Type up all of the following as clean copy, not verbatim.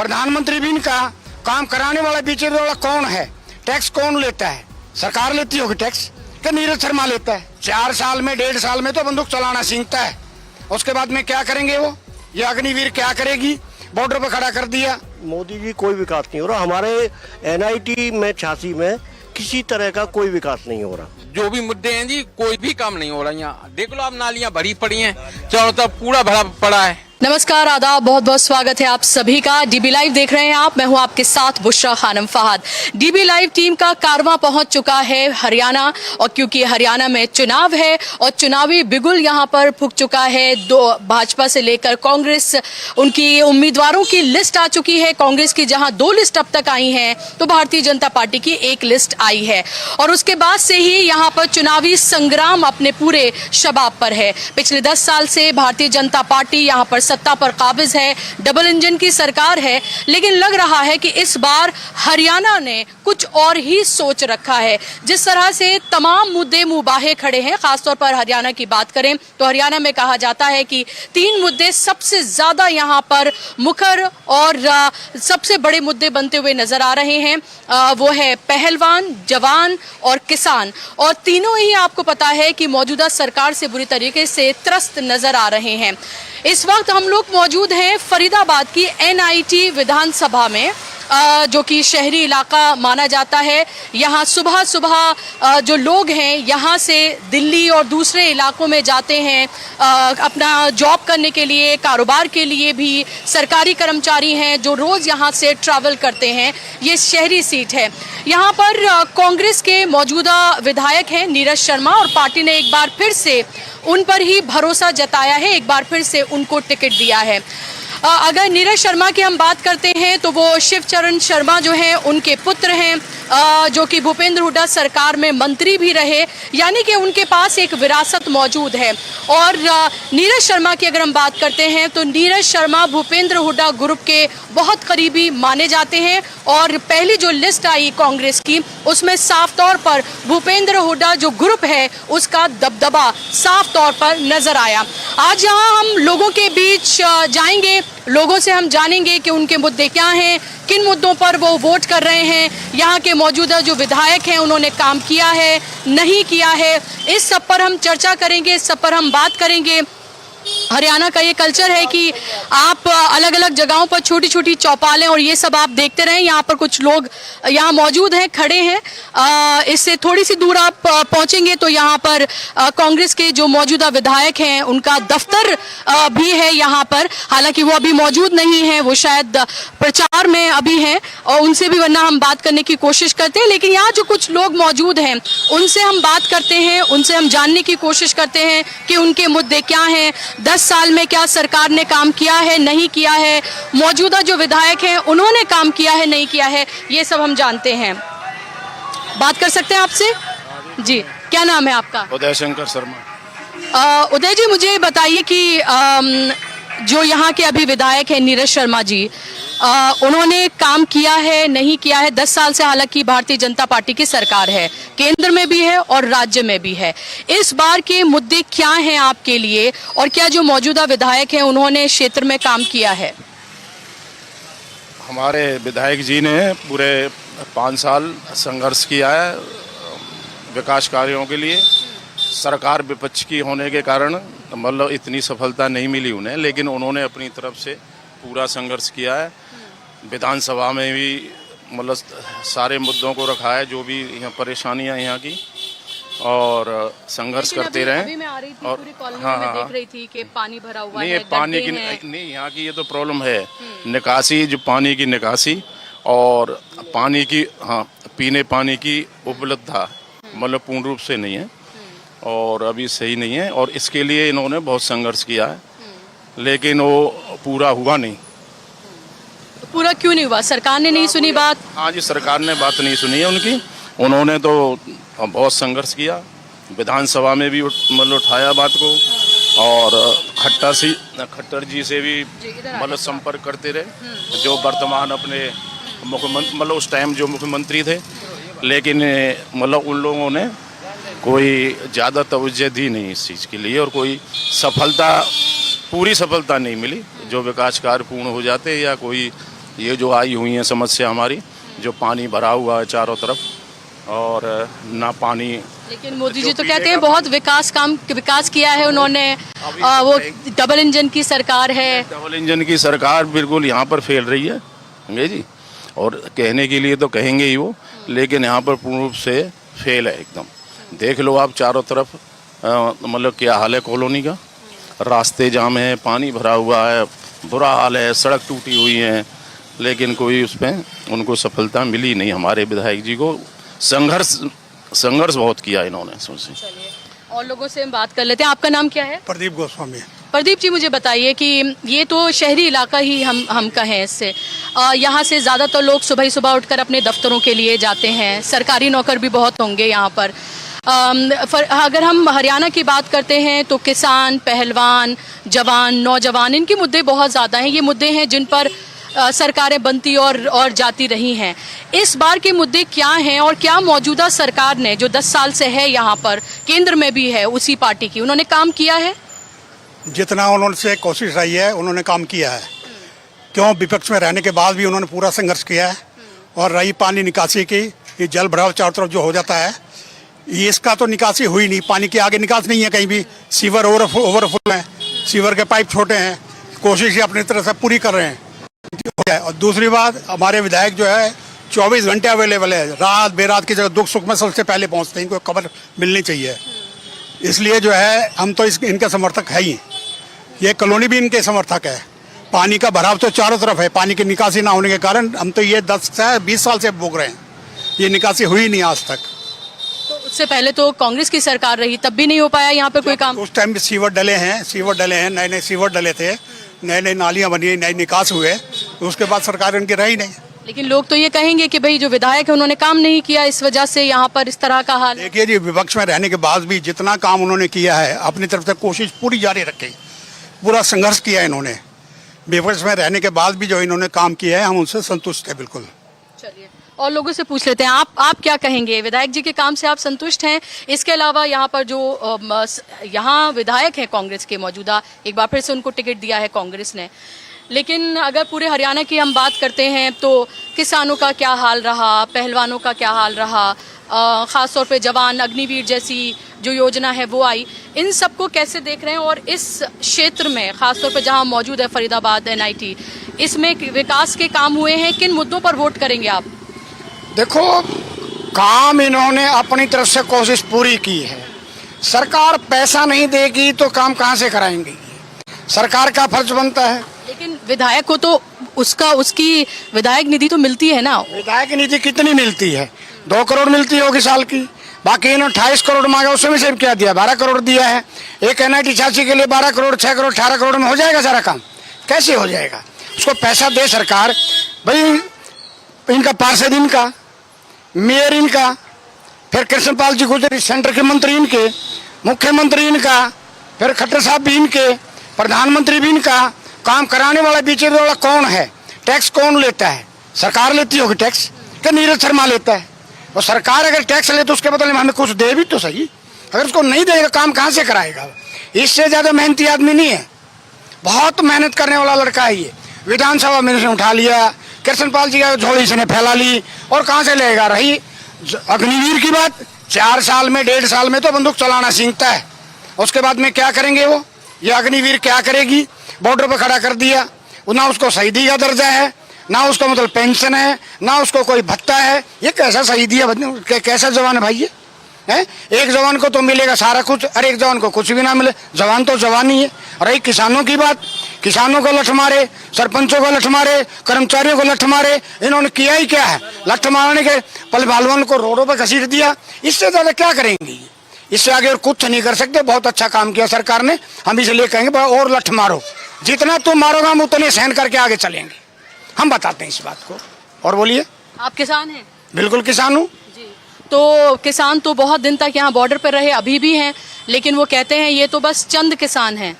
प्रधानमंत्री भी इनका काम कराने वाला बीच वाला कौन है? टैक्स कौन लेता है? सरकार लेती होगी टैक्स कि नीरज शर्मा लेता है? 4 साल में 1.5 साल में तो बंदूक चलाना सीखता है, उसके बाद में क्या करेंगे वो? ये अग्निवीर क्या करेगी? बॉर्डर पर खड़ा कर दिया। मोदी जी कोई विकास नहीं हो रहा। हमारे NIT में 86 में किसी तरह का कोई विकास नहीं हो रहा। जो भी मुद्दे हैं जी, कोई भी काम नहीं हो रहा। यहाँ देख लो, आप नालियां भरी पड़ी हैं, चारों तरफ कूड़ा भरा पड़ा है। नमस्कार, आदाब, बहुत बहुत स्वागत है आप सभी का। DB लाइव देख रहे हैं आप। मैं हूं आपके साथ Bushra Khanam Fahad. DB live team का कारवां पहुंच चुका है हरियाणा, और क्योंकि हरियाणा में चुनाव है और चुनावी बिगुल यहां पर फूंक चुका है। दो भाजपा से लेकर कांग्रेस, उनकी उम्मीदवारों की लिस्ट आ चुकी है। कांग्रेस की जहां 2 लिस्ट अब तक आई हैं, तो भारतीय जनता पार्टी की 1 लिस्ट आई है। और उसके बाद से ही यहाँ पर चुनावी संग्राम अपने पूरे शबाब पर है। पिछले 10 साल से भारतीय जनता पार्टी यहाँ पर सत्ता पर काबिज है, डबल इंजन की सरकार है, लेकिन लग रहा है कि इस बार हरियाणा ने कुछ और ही सोच रखा है। जिस तरह से तमाम मुद्दे मुबाहे खड़े हैं, खासतौर पर हरियाणा की बात करें तो हरियाणा में कहा जाता है कि 3 मुद्दे सबसे ज्यादा यहाँ पर मुखर और सबसे बड़े मुद्दे बनते हुए नजर आ रहे हैं। वो है पहलवान, जवान और किसान। और तीनों ही आपको पता है कि मौजूदा सरकार से बुरी तरीके से त्रस्त नजर आ रहे हैं। इस वक्त हम लोग मौजूद हैं फरीदाबाद की NIT विधानसभा में, जो कि शहरी इलाका माना जाता है। यहाँ सुबह सुबह जो लोग हैं यहाँ से दिल्ली और दूसरे इलाकों में जाते हैं अपना जॉब करने के लिए, कारोबार के लिए भी। सरकारी कर्मचारी हैं जो रोज़ यहाँ से ट्रैवल करते हैं। ये शहरी सीट है। यहाँ पर कांग्रेस के मौजूदा विधायक हैं नीरज शर्मा, और पार्टी ने एक बार फिर से उन पर ही भरोसा जताया है, एक बार फिर से उनको टिकट दिया है। अगर नीरज शर्मा की हम बात करते हैं तो वो शिवचरण शर्मा जो हैं उनके पुत्र हैं, जो कि भूपेंद्र हुड्डा सरकार में मंत्री भी रहे, यानी कि उनके पास एक विरासत मौजूद है। और नीरज शर्मा की अगर हम बात करते हैं तो नीरज शर्मा भूपेंद्र हुड्डा ग्रुप के बहुत करीबी माने जाते हैं। और पहली जो लिस्ट आई कांग्रेस की, उसमें साफ तौर पर भूपेंद्र हुड्डा जो ग्रुप है उसका दबदबा साफ तौर पर नजर आया। आज यहाँ हम लोगों के बीच जाएंगे, लोगों से हम जानेंगे कि उनके मुद्दे क्या हैं, किन मुद्दों पर वो वोट कर रहे हैं, यहाँ के मौजूदा जो विधायक हैं उन्होंने काम किया है, नहीं किया है। इस सब पर हम चर्चा करेंगे, इस सब पर हम बात करेंगे। हरियाणा का ये कल्चर है कि आप अलग अलग जगहों पर छोटी छोटी चौपालें और ये सब आप देखते रहें। यहाँ पर कुछ लोग यहाँ मौजूद हैं, खड़े हैं। इससे थोड़ी सी दूर आप पहुँचेंगे तो यहाँ पर कांग्रेस के जो मौजूदा विधायक हैं उनका दफ्तर भी है यहाँ पर। हालांकि वो अभी मौजूद नहीं है, वो शायद प्रचार में अभी हैं, और उनसे भी वरना हम बात करने की कोशिश करते हैं। लेकिन यहाँ जो कुछ लोग मौजूद हैं उनसे हम बात करते हैं, उनसे हम जानने की कोशिश करते हैं कि उनके मुद्दे क्या हैं, 10 साल में क्या सरकार ने काम किया है, नहीं किया है, मौजूदा जो विधायक हैं उन्होंने काम किया है, नहीं किया है, ये सब हम जानते हैं। बात कर सकते हैं आपसे? जी, क्या नाम है आपका? उदय शंकर शर्मा। उदय जी, मुझे बताइए कि जो यहाँ के अभी विधायक हैं नीरज शर्मा जी, उन्होंने काम किया है, नहीं किया है? 10 साल से हालांकि भारतीय जनता पार्टी की सरकार है, केंद्र में भी है और राज्य में भी है। इस बार के मुद्दे क्या हैं आपके लिए, और क्या जो मौजूदा विधायक हैं उन्होंने क्षेत्र में काम किया है? हमारे विधायक जी ने पूरे 5 साल संघर्ष किया है विकास कार्यों के लिए। सरकार विपक्ष की होने के कारण मतलब इतनी सफलता नहीं मिली उन्हें, लेकिन उन्होंने अपनी तरफ से पूरा संघर्ष किया है। विधानसभा में भी मतलब सारे मुद्दों को रखा है, जो भी यहाँ परेशानियाँ यहाँ की, और संघर्ष करते रहे। अभी मैं आ रही थी, और पूरी कॉलोनी हाँ, में हाँ, देख रही थी कि पानी भरा हुआ नहीं है, पानी की नहीं, यहाँ की ये तो प्रॉब्लम है निकासी, जो पानी की निकासी और पानी की, हाँ, पीने पानी की उपलब्धता मतलब पूर्ण रूप से नहीं है और अभी सही नहीं है, और इसके लिए इन्होंने बहुत संघर्ष किया है, लेकिन वो पूरा हुआ नहीं। तो पूरा क्यों नहीं हुआ? सरकार ने नहीं सुनी बात? हाँ जी, सरकार ने बात नहीं सुनी है उनकी। उन्होंने तो बहुत संघर्ष किया, विधानसभा में भी मतलब उठाया बात को, और खट्टर जी से भी मतलब संपर्क करते रहे, जो वर्तमान अपने मुख्यमंत्री मतलब उस टाइम जो मुख्यमंत्री थे, लेकिन मतलब उन लोगों ने कोई ज़्यादा तवज्जो दी नहीं इस चीज़ के लिए, और कोई पूरी सफलता नहीं मिली। जो विकास कार्य पूर्ण हो जाते या कोई ये जो आई हुई है समस्या हमारी, जो पानी भरा हुआ है चारों तरफ और ना पानी। लेकिन मोदी जी तो कहते हैं बहुत विकास किया है उन्होंने। वो डबल इंजन की सरकार है। डबल इंजन की सरकार बिल्कुल यहाँ पर फेल रही है समझे जी, और कहने के लिए तो कहेंगे ही वो, लेकिन यहाँ पर पूर्ण रूप से फेल है एकदम। देख लो आप चारों तरफ मतलब क्या हाल है कॉलोनी का, रास्ते जाम है, पानी भरा हुआ है, बुरा हाल है, सड़क टूटी हुई है, लेकिन कोई उसमें उनको सफलता मिली नहीं। हमारे विधायक जी को संघर्ष बहुत किया इन्होंने। सोचिए और लोगों से हम बात कर लेते हैं। आपका नाम क्या है? प्रदीप गोस्वामी। प्रदीप जी, मुझे बताइए कि ये तो शहरी इलाका ही हम कहें इससे, यहाँ से ज़्यादातर लोग सुबह ही सुबह उठकर अपने दफ्तरों के लिए जाते हैं। सरकारी नौकर भी बहुत होंगे यहाँ पर। अगर हम हरियाणा की बात करते हैं तो किसान, पहलवान, जवान, नौजवान, इनके मुद्दे बहुत ज़्यादा हैं। ये मुद्दे हैं जिन पर सरकारें बनती और जाती रही हैं। इस बार के मुद्दे क्या हैं और क्या मौजूदा सरकार ने, जो 10 साल से है यहाँ पर, केंद्र में भी है उसी पार्टी की, उन्होंने काम किया है? जितना उन्होंने से कोशिश रही है उन्होंने काम किया है। क्यों, विपक्ष में रहने के बाद भी उन्होंने पूरा संघर्ष किया है। और रही पानी निकासी की, ये जल भराव चारों तरफ जो हो जाता है, ये इसका तो निकासी हुई नहीं। पानी के आगे निकास नहीं है कहीं भी। सीवर ओवरफुल है, सीवर के पाइप छोटे हैं। कोशिश अपनी तरह से पूरी कर रहे हैं। और दूसरी बात, हमारे विधायक जो है 24 घंटे अवेलेबल है। रात बेरात की जगह दुख सुख में सबसे पहले पहुंचते हैं। इनको खबर मिलनी चाहिए, इसलिए जो है हम तो इनके समर्थक है ही। ये कॉलोनी भी इनके समर्थक है। पानी का भराव तो चारों तरफ है। पानी की निकासी ना होने के कारण हम तो ये 10 से 20 साल से भोग रहे हैं। ये निकासी हुई नहीं आज तक। तो उससे पहले तो कांग्रेस की सरकार रही, तब भी नहीं हो पाया यहाँ पे कोई काम? उस टाइम भी सीवर डले हैं, नए सीवर डले थे, नए नालियां बनी, नए निकास हुए। उसके बाद सरकार इनकी रही नहीं। लेकिन लोग तो ये कहेंगे कि भाई जो विधायक है उन्होंने काम नहीं किया, इस वजह से यहाँ पर इस तरह का हाल है। देखिए जी, विपक्ष में रहने के बाद भी जितना काम उन्होंने किया है, अपनी तरफ से कोशिश पूरी जारी रखी, पूरा संघर्ष किया इन्होंने। विपक्ष में रहने के बाद भी जो इन्होंने काम किया है, हम उनसे संतुष्ट हैं बिल्कुल। चलिए और लोगों से पूछ लेते हैं, आप क्या कहेंगे? विधायक जी के काम से आप संतुष्ट हैं? इसके अलावा यहाँ पर जो यहाँ विधायक हैं कांग्रेस के मौजूदा, एक बार फिर से उनको टिकट दिया है कांग्रेस ने, लेकिन अगर पूरे हरियाणा की हम बात करते हैं तो किसानों का क्या हाल रहा, पहलवानों का क्या हाल रहा, ख़ास तौर पे जवान अग्निवीर जैसी जो योजना है वो आई, इन सबको कैसे देख रहे हैं? और इस क्षेत्र में ख़ास तौर पे जहां मौजूद है फरीदाबाद NIT, इसमें विकास के काम हुए हैं? किन मुद्दों पर वोट करेंगे आप? देखो, काम इन्होंने अपनी तरफ से कोशिश पूरी की है। सरकार पैसा नहीं देगी तो काम कहाँ से कराएंगे? सरकार का फर्ज बनता है। लेकिन विधायक को तो उसकी विधायक निधि तो मिलती है ना। विधायक निधि कितनी मिलती है? 2 करोड़ मिलती होगी साल की। बाकी इन्होंने 28 करोड़ मांगा, उसमें से क्या दिया? 12 करोड़ दिया है। एक NIT छाछी के लिए 12 करोड़, 6 करोड़, 18 करोड़ में हो जाएगा सारा काम? कैसे हो जाएगा? उसको पैसा दे सरकार। भाई इनका पार्षद इनका, मेयर इनका, फिर कृष्णपाल जी गुजर सेंटर के मंत्री इनके, मुख्यमंत्री इनका, फिर खट्टर साहब भी इनके, प्रधानमंत्री भी इनका। काम कराने वाला बीच वाला कौन है? टैक्स कौन लेता है? सरकार लेती होगी टैक्स, कि नीरज शर्मा लेता है? और सरकार अगर टैक्स ले तो उसके बदले में हमें कुछ दे भी तो सही। अगर उसको नहीं देगा काम कहाँ से कराएगा? इससे ज़्यादा मेहनती आदमी नहीं है। बहुत मेहनत करने वाला लड़का है ये। विधानसभा में उसने उठा लिया, कृष्णपाल जी का झोली इसने फैला ली, और कहाँ से लेगा? रही अग्निवीर की बात, 4 साल में 1.5 साल में तो बंदूक चलाना सीखता है। उसके बाद में क्या करेंगे वो? ये अग्निवीर क्या करेगी? बॉर्डर पर खड़ा कर दिया, ना उसको शहीदी का दर्जा है, ना उसको मतलब पेंशन है, ना उसको कोई भत्ता है। ये कैसा शहीदी है? कैसा जवान है भाई ये? है एक जवान को तो मिलेगा सारा कुछ, और एक जवान को कुछ भी ना मिले। जवान तो जवान ही है। रही किसानों की बात, किसानों को लठ मारे, सरपंचों को लठ मारे, कर्मचारियों को लठ मारे। इन्होंने किया ही क्या है? लठ मारने के पल बालवान को रोडों पर घसीट दिया। इससे ज्यादा क्या करेंगे? इससे आगे और कुछ नहीं कर सकते। बहुत अच्छा काम किया सरकार ने। हम इसलिए कहेंगे और लठ मारो, जितना तुम मारोगे हम उतने सहन करके आगे चलेंगे। हम बताते हैं इस बात को। और बोलिए। आप किसान हैं? बिल्कुल किसान हूँ। तो किसान तो बहुत दिन तक यहाँ बॉर्डर पर रहे, अभी भी हैं, लेकिन वो कहते हैं ये तो बस चंद किसान हैं,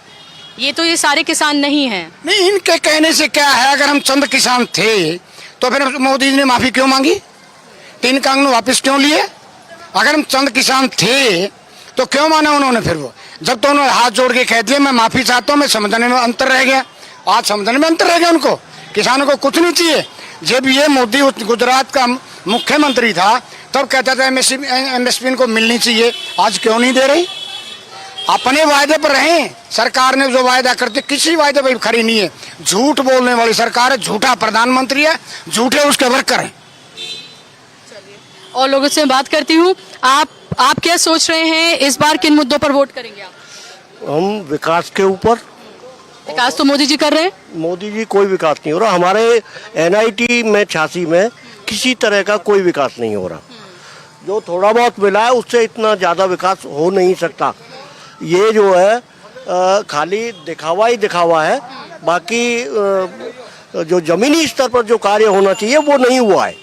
ये सारे किसान नहीं हैं। नहीं, इनके कहने से क्या है? अगर हम चंद किसान थे तो फिर मोदी जी ने माफी क्यों मांगी? 3 कानून वापस क्यों लिए? अगर हम चंद किसान थे तो क्यों माना उन्होंने? फिर वो जब तो उन्होंने हाथ जोड़ के कह दिया मैं माफी चाहता हूँ, मैं समझने में अंतर रह गया। आज समझने में अंतर रह गया उनको किसानों को कुछ नहीं चाहिए। जब ये मोदी गुजरात का मुख्यमंत्री था तब कहता था एमएसपी को मिलनी चाहिए, आज क्यों नहीं दे रही? अपने वायदे पर रहें। सरकार ने जो वायदा करती किसी वायदे पर खरी नहीं है। झूठ बोलने वाली सरकार है, झूठा प्रधानमंत्री है, झूठे उसके वर्कर हैं। और लोगों से बात करती हूँ, आप क्या सोच रहे हैं, इस बार किन मुद्दों पर वोट करेंगे आप? हम विकास के ऊपर। विकास तो मोदी जी कर रहे हैं। मोदी जी कोई विकास नहीं हो रहा। हमारे एनआईटी में 86 में किसी तरह का कोई विकास नहीं हो रहा। जो थोड़ा बहुत मिला है उससे इतना ज़्यादा विकास हो नहीं सकता। ये जो है खाली दिखावा ही दिखावा है। बाकी जो जमीनी स्तर पर जो कार्य होना चाहिए वो नहीं हुआ है।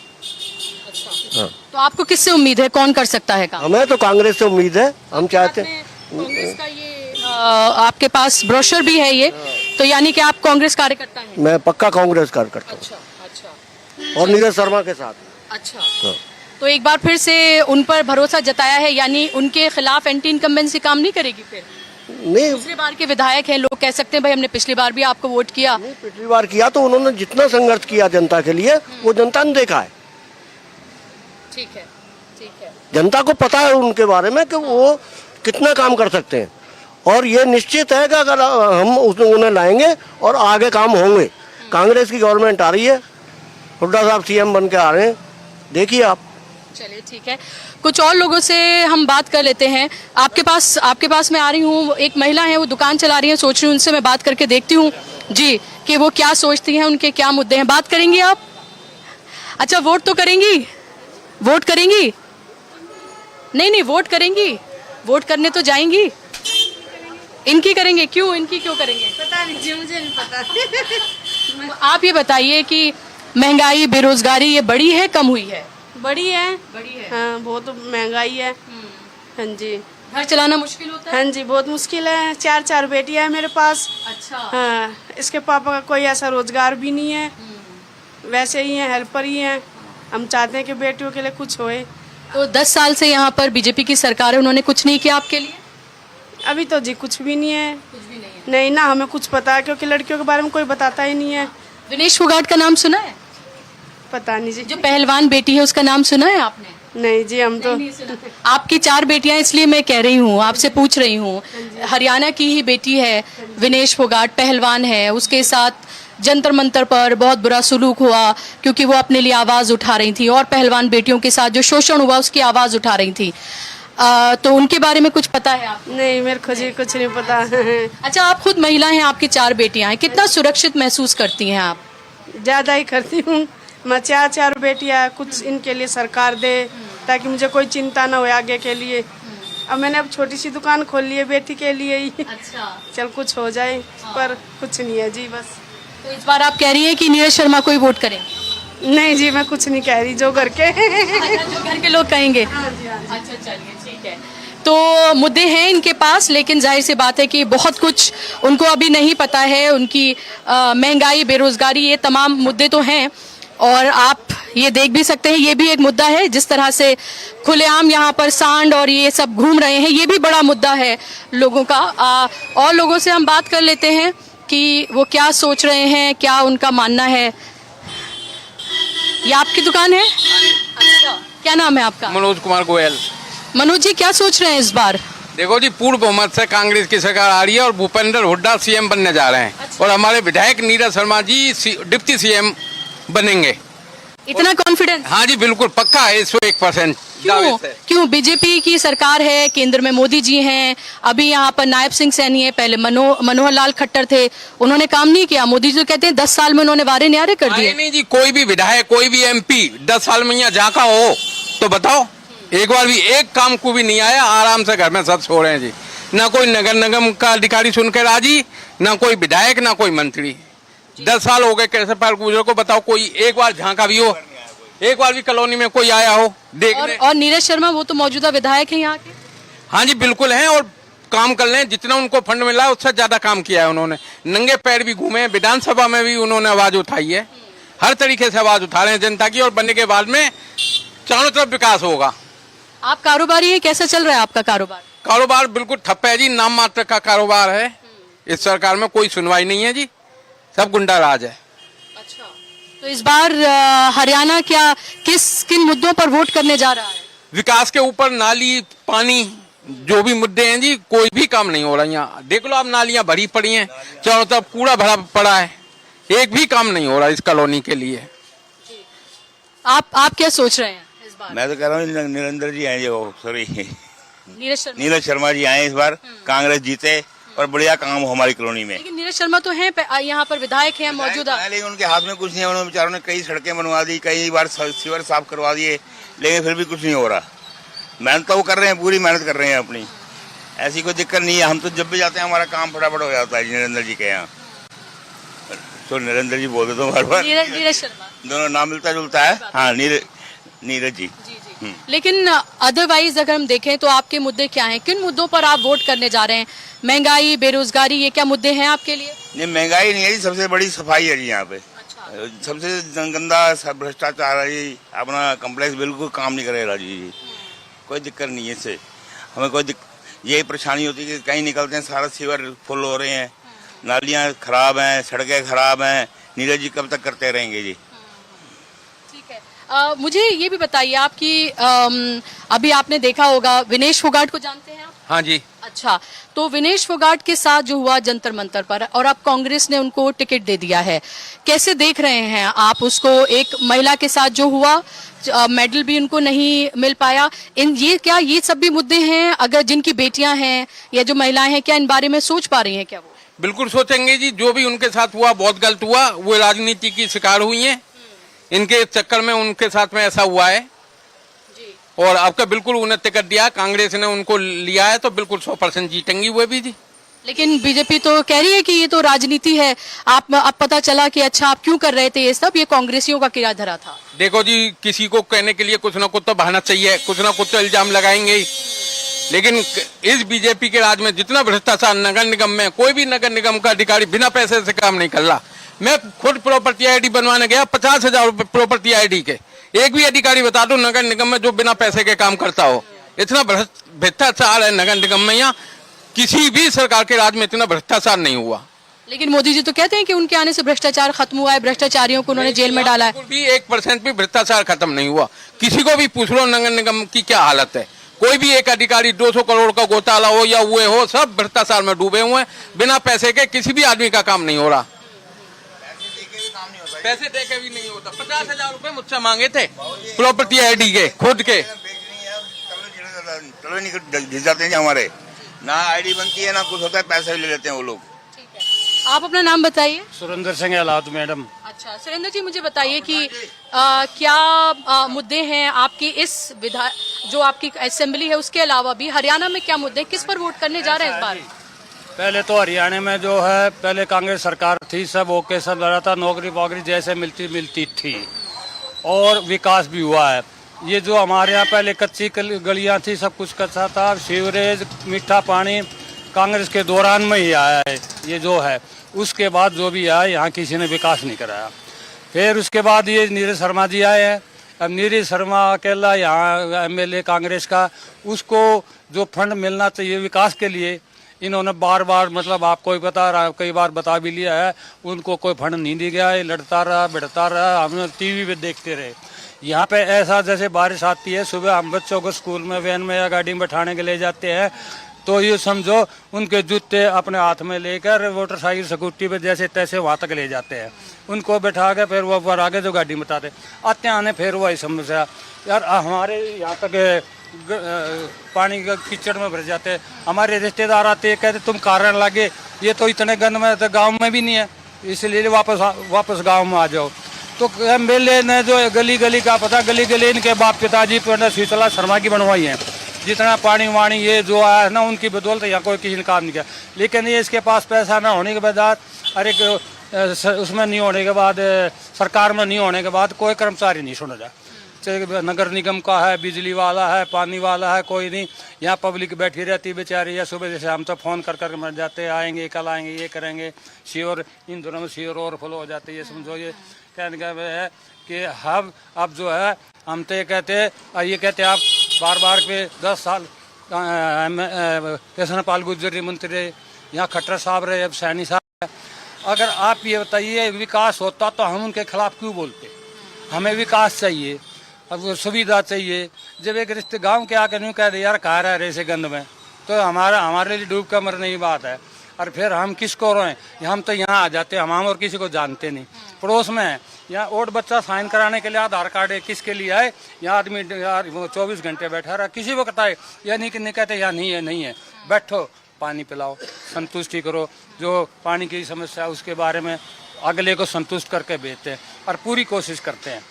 तो आपको किससे उम्मीद है, कौन कर सकता है काम? हमें तो कांग्रेस से उम्मीद है। हम चाहते हैं कांग्रेस का ये आपके पास ब्रोशर भी है ये, तो यानी कि आप कांग्रेस कार्यकर्ता हैं? मैं पक्का कांग्रेस कार्यकर्ता हूँ। अच्छा। और नीरज शर्मा के साथ। अच्छा, तो एक बार फिर से उन पर भरोसा जताया है, यानी उनके खिलाफ एंटी इनकम्बेंसी काम नहीं करेगी फिर? नहीं, पिछली बार के विधायक हैं, लोग कह सकते हैं भाई हमने पिछली बार भी आपको वोट किया। नहीं, पिछली बार किया तो उन्होंने जितना संघर्ष किया जनता के लिए वो जनता ने देखा है। ठीक है, ठीक है। जनता को पता है उनके बारे में कि वो कितना काम कर सकते हैं। और ये निश्चित है कि अगर हम उन्हें लाएंगे और आगे काम होंगे। कांग्रेस की गवर्नमेंट आ रही है, हुड्डा साहब सीएम बन के आ रहे हैं, देखिए आप। चलिए ठीक है, कुछ और लोगों से हम बात कर लेते हैं। आपके पास मैं आ रही हूँ, एक महिला है, वो दुकान चला रही है, सोच रही हूँ उनसे मैं बात करके देखती हूँ जी कि वो क्या सोचती हैं, उनके क्या मुद्दे हैं। बात करेंगी आप? अच्छा, वोट तो करेंगी? वोट करेंगी? नहीं, वोट करेंगी? वोट करने तो जाएंगी? इनकी करेंगे? क्यों, इनकी क्यों करेंगे? पता नहीं जी, मुझे नहीं पता। आप ये बताइए कि महंगाई, बेरोजगारी ये बढ़ी है, कम हुई है? बड़ी है। बड़ी है। हाँ, बहुत महंगाई है। हाँ जी। घर चलाना मुश्किल होता है? हाँ जी, बहुत मुश्किल है। 4 बेटियां हैं मेरे पास। अच्छा। हाँ, इसके पापा का कोई ऐसा रोजगार भी नहीं है, वैसे ही हैं, हेल्पर ही हैं। हम चाहते हैं कि बेटियों के लिए कुछ होए। तो 10 साल से यहाँ पर बीजेपी की सरकार है, उन्होंने कुछ नहीं किया आपके लिए? अभी तो जी कुछ भी नहीं है। कुछ भी नहीं है। नहीं ना, हमें कुछ पता है, क्योंकि लड़कियों के बारे में कोई बताता ही नहीं है। विनेश फोगाट का नाम सुना है? पता नहीं जी। जो पहलवान बेटी है उसका नाम सुना है आपने? नहीं जी, हम तो आपकी 4 बेटियां, इसलिए मैं कह रही हूँ, आपसे पूछ रही हूँ। हरियाणा की ही बेटी है, विनेश फोगाट पहलवान है, उसके साथ जंतर मंतर पर बहुत बुरा सुलूक हुआ क्योंकि वो अपने लिए आवाज उठा रही थी, और पहलवान बेटियों के साथ जो शोषण हुआ उसकी आवाज उठा रही थी। तो उनके बारे में कुछ पता है आपको? नहीं, मेरे को जी कुछ नहीं पता। अच्छा, आप खुद महिला हैं, आपकी 4 बेटियां हैं, कितना सुरक्षित महसूस करती हैं आप? ज़्यादा ही करती हूँ मैं। 4 बेटियाँ, कुछ इनके लिए सरकार दे ताकि मुझे कोई चिंता ना हो आगे के लिए। अब मैंने अब छोटी सी दुकान खोल ली है बेटी के लिए ही। अच्छा। चल कुछ हो जाए, पर कुछ नहीं है जी बस। तो इस बार आप कह रही हैं कि नीरज शर्मा को ही वोट करेंगे? नहीं जी, मैं कुछ नहीं कह रही, जो घर के जो घर के लोग कहेंगे। अच्छा, चलिए ठीक है। तो मुद्दे हैं इनके पास, लेकिन जाहिर सी बात है कि बहुत कुछ उनको अभी नहीं पता है। उनकी महंगाई, बेरोजगारी, ये तमाम मुद्दे तो हैं, और आप ये देख भी सकते हैं, ये भी एक मुद्दा है। जिस तरह से खुलेआम यहाँ पर सांड और ये सब घूम रहे हैं, ये भी बड़ा मुद्दा है लोगों का। और लोगों से हम बात कर लेते हैं कि वो क्या सोच रहे हैं, क्या उनका मानना है। ये आपकी दुकान है? अच्छा, क्या नाम है आपका? मनोज कुमार गोयल। मनोज जी, क्या सोच रहे हैं इस बार? देखो जी, पूर्ण बहुमत से कांग्रेस की सरकार आ रही है और भूपेंद्र हुड्डा सीएम बनने जा रहे हैं। अच्छा। और हमारे विधायक नीरज शर्मा जी डिप्टी सीएम बनेंगे। इतना कॉन्फिडेंस? हाँ जी, बिल्कुल पक्का है, 101%। क्यों? बीजेपी की सरकार है, केंद्र में मोदी जी हैं, अभी यहाँ पर नायब सिंह सैनी है, पहले मनोहर लाल खट्टर थे, उन्होंने काम नहीं किया। मोदी जी तो कहते हैं 10 साल में उन्होंने वारे न्यारे कर दिए। नहीं जी, कोई भी विधायक, कोई भी एमपी 10 साल में यहाँ झांका हो तो बताओ, एक बार भी एक काम को भी नहीं आया। आराम से घर में सब सो रहे हैं जी। ना कोई नगर निगम का अधिकारी सुनकर राजी, ना कोई विधायक, ना कोई मंत्री। 10 साल हो गए कैसे पाल गुजर को, बताओ कोई एक बार झांका भी हो, एक बार भी कॉलोनी में कोई आया हो देखने? और नीरज शर्मा, वो तो मौजूदा विधायक है यहाँ के। हाँ जी, बिल्कुल हैं, और काम कर लें। जितना उनको फंड मिला है उससे ज्यादा काम किया है उन्होंने। नंगे पैर भी घूमे, विधानसभा में भी उन्होंने आवाज उठाई है, हर तरीके से आवाज उठा रहे हैं जनता की। और बनने के बाद में चारों तरफ विकास होगा। आप कारोबारी है, कैसा चल रहा है आपका कारोबार? कारोबार बिल्कुल ठप्प है जी, नाम मात्र का कारोबार है। इस सरकार में कोई सुनवाई नहीं है जी, सब गुंडा राज है। अच्छा। तो इस बार हरियाणा क्या किन मुद्दों पर वोट करने जा रहा है? विकास के ऊपर, नाली, पानी, जो भी मुद्दे हैं जी, कोई भी काम नहीं हो रहा यहाँ। देख लो आप, नालियां भरी पड़ी हैं, चारों तरफ कूड़ा भरा पड़ा है, एक भी काम नहीं हो रहा इस कॉलोनी के लिए। आप क्या सोच रहे हैं इस बार? मैं तो कह रहा हूँ नरेंद्र जी आए, जो सॉरी नीरज शर्मा जी आए इस बार, कांग्रेस जीते और बढ़िया काम हो हमारी कॉलोनी में। लेकिन नीरज शर्मा तो हैं यहाँ पर, विधायक हैं मौजूदा। लेकिन उनके हाथ में कुछ नहीं है, उन्होंने बेचारों ने कई सड़कें बनवा दी, कई बार सीवर साफ करवा दिए, लेकिन फिर भी कुछ नहीं हो रहा। मेहनत तो वो कर रहे हैं, पूरी मेहनत कर रहे हैं अपनी, ऐसी कोई दिक्कत नहीं है। हम तो जब भी जाते हैं हमारा काम फटाफट हो जाता है जी नरेंद्र जी के यहाँ। तो नरेंद्र जी बोल देते बार बार, नीरज शर्मा, दोनों नाम मिलता जुलता है। हाँ, नीरज जी। लेकिन अदरवाइज अगर हम देखें तो आपके मुद्दे क्या हैं? किन मुद्दों पर आप वोट करने जा रहे हैं? महंगाई, बेरोजगारी, ये क्या मुद्दे हैं आपके लिए? नहीं, महंगाई नहीं है जी, सबसे बड़ी सफाई है जी यहाँ पे। सबसे गंदा भ्रष्टाचार है जी, अपना कम्प्लेक्स बिल्कुल काम नहीं करेगा जी। कोई दिक्कत नहीं है इससे, हमें कोई यही परेशानी होती है कि कहीं निकलते हैं सारा सीवर फुल हो रहे हैं, नालियाँ खराब हैं, सड़कें खराब हैं। नीरज जी कब तक करते रहेंगे जी? ठीक है, मुझे ये भी बताइए आप कि अभी आपने देखा होगा विनेश फोगाट को जानते हैं आप? हाँ जी। अच्छा, तो विनेश फोगाट के साथ जो हुआ जंतर मंतर पर, और अब कांग्रेस ने उनको टिकट दे दिया है, कैसे देख रहे हैं आप उसको? एक महिला के साथ जो हुआ, मेडल भी उनको नहीं मिल पाया, ये सब भी मुद्दे हैं? अगर जिनकी बेटियां हैं या जो महिलाएं हैं, क्या इन बारे में सोच पा रही हैं क्या वो? बिल्कुल सोचेंगे जी, जो भी उनके साथ हुआ बहुत गलत हुआ, वो राजनीति की शिकार हुई हैं, इनके चक्कर में उनके साथ में ऐसा हुआ है। और आपका बिल्कुल उन्हें टिकट दिया, कांग्रेस ने उनको लिया है, तो बिल्कुल 100% जीतेंगी वो भी जी। लेकिन बीजेपी तो कह रही है कि ये तो राजनीति है। अब पता चला कि अच्छा, आप क्यों कर रहे थे ये सब? ये कांग्रेसियों का किरा धरा था। देखो जी, किसी को कहने के लिए कुछ ना कुछ तो बहाना चाहिए, कुछ ना कुछ तो इल्जाम लगाएंगे ही। लेकिन इस बीजेपी के राज में जितना भ्रष्टाचार नगर निगम में, कोई भी नगर निगम का अधिकारी बिना पैसे से काम नहीं कर रहा। मैं खुद प्रॉपर्टी आईडी बनवाने गया, 50,000 रुपए प्रॉपर्टी आईडी के। एक भी अधिकारी बता दो नगर निगम में जो बिना पैसे के काम करता हो। इतना भ्रष्टाचार है नगर निगम में, यहाँ किसी भी सरकार के राज में इतना भ्रष्टाचार नहीं हुआ। लेकिन मोदी जी तो कहते हैं कि उनके आने से भ्रष्टाचार खत्म हुआ है, भ्रष्टाचारियों को उन्होंने जेल में डाला है। भी 1% भी भ्रष्टाचार खत्म नहीं हुआ। किसी को भी पूछ लो नगर निगम की क्या हालत है, कोई भी एक अधिकारी 200 करोड़ का घोटाला हो या हुए हो, सब भ्रष्टाचार में डूबे हुए हैं। बिना पैसे के किसी भी आदमी का काम नहीं हो रहा। पैसे दे के भी नहीं होता। 50,000 रुपए मुझसे मांगे थे प्रॉपर्टी आईडी के, खुद के। जाते हैं हमारे ना आईडी बनती है ना कुछ होता है, पैसे भी ले लेते हैं वो लोग। आप अपना नाम बताइए। सुरेंद्र सिंह अहलावत मैडम। अच्छा सुरेंद्र जी, मुझे बताइए कि क्या मुद्दे हैं आपकी इस जो आपकी असेंबली है, उसके अलावा भी हरियाणा में क्या मुद्दे, किस पर वोट करने जा रहे हैं इस बार? पहले तो हरियाणा में जो है, पहले कांग्रेस सरकार थी, सब ओके, सब लगा था, नौकरी वोकरी जैसे मिलती थी और विकास भी हुआ है। ये जो हमारे यहाँ पहले कच्ची गलियाँ थी, सब कुछ कच्चा था, सीवरेज, मीठा पानी कांग्रेस के दौरान में ही आया है ये जो है। उसके बाद जो भी आया, यहाँ किसी ने विकास नहीं कराया। फिर उसके बाद ये नीरज शर्मा जी आए हैं। अब नीरज शर्मा अकेला यहाँ एमएलए कांग्रेस का, उसको जो फंड मिलना चाहिए विकास के लिए, इन्होंने बार बार, मतलब आपको ही बता रहा, कई बार बता भी लिया है, उनको कोई फंड नहीं दिया गया है। लड़ता रहा, बिड़ता रहा, हम टीवी पे देखते रहे। यहाँ पे ऐसा जैसे बारिश आती है, सुबह हम बच्चों को स्कूल में, वैन में या गाड़ी में बैठाने के ले जाते हैं, तो ये समझो उनके जूते अपने हाथ में लेकर मोटरसाइकिल स्कूटी पे जैसे तैसे वहाँ तक ले जाते हैं। उनको बैठा के फिर वो ऊपर आगे जो गाड़ी में बताते आते आने, फिर वही समस्या। यार हमारे यहाँ तक पानी का कीचड़ में भर जाते। हमारे रिश्तेदार आते, कहते तुम कारण लगे, ये तो इतने गंद में, तो गाँव में भी नहीं है, इसलिए वापस गाँव में आ जाओ। तो एमएलए ने जो गली गली का पता, गली गली इनके बाप पिताजी पंडित शीतला शर्मा की बनवाई है। जितना पानी वाणी ये जो आया है ना, उनकी बदौलत यहाँ कोई किसी ने काम नहीं किया। लेकिन ये इसके पास पैसा ना होने के बाद, अरे उसमें नहीं होने के बाद, सरकार में नहीं होने के बाद कोई कर्मचारी नहीं सुना जाए। चाहे नगर निगम का है, बिजली वाला है, पानी वाला है, कोई नहीं। यहाँ पब्लिक बैठी रहती बेचारी, या सुबह जैसे हम तो फ़ोन कर मर जाते, आएंगे कल आएंगे, ये करेंगे, श्योर इन दोनों में श्योर ओवरफ्लो हो जाती है। समझो ये कहने का है कि हम अब जो है, हम तो ये कहते आप बार पे 10 साल कृष्ण पाल गुर्जर मंत्री, यहाँ खट्टर साहब रहे, अब सैनी साहब, अगर आप ये बताइए विकास होता तो हम उनके खिलाफ क्यों बोलते? हमें विकास चाहिए, अब वो सुविधा चाहिए। जब एक रिश्ते गांव के आकर यूँ कह दे यार कहा रहा है ऐसे गंद में, तो हमारे लिए डूब कर मरने की बात है। और फिर हम किसको रोएं? हम तो यहाँ आ जाते हैं, हम और किसी को जानते नहीं, पड़ोस में है। यहाँ वोट बच्चा साइन कराने के लिए आधार कार्ड है, किसके लिए है? यहाँ आदमी 24 घंटे बैठा रहा, किसी को बताए या नहीं कहते यहाँ नहीं है, बैठो पानी पिलाओ, संतुष्टि करो। जो पानी की समस्या है उसके बारे में अगले को संतुष्ट करके भेजते हैं और पूरी कोशिश करते हैं।